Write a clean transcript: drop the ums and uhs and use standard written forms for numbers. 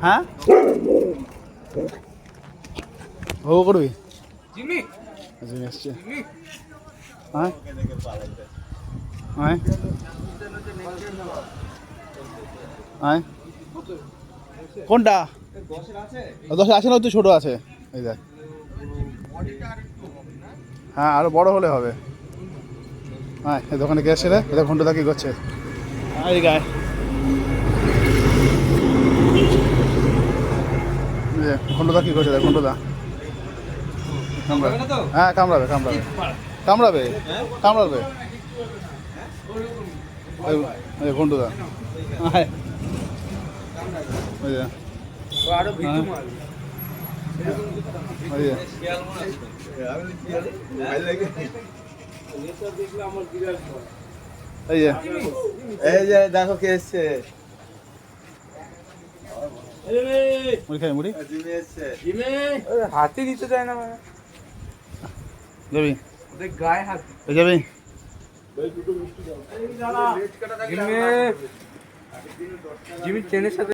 হ্যাঁ ও করবি Jimmy Jimmy আসছে হ্যাঁ হ্যাঁ হ্যাঁ কোনটা 10 আছে না, তো ছোটো আছে এই দেখ। হ্যাঁ আরো বড় হলে হবে। হ্যাঁ এই দোকানে কে আসছে রে? এটা ঘন্টুদা কি করছে? এই গায়ে ঘন্টুদা কি করছে? দেখ ঘন্টুদা কামড়াবে। হ্যাঁ কামড়াবে কামড়াবে কামড়াবে কামড়াবে। এই ঘন্টুদা আরো ভিতু মাল এই যে দেখো কে এসছে মুড়ি খাই মুড়ি হাতে দিতে চায় না যাবি গায়ে হাত যাবি জিমি ট্রেনের সাথে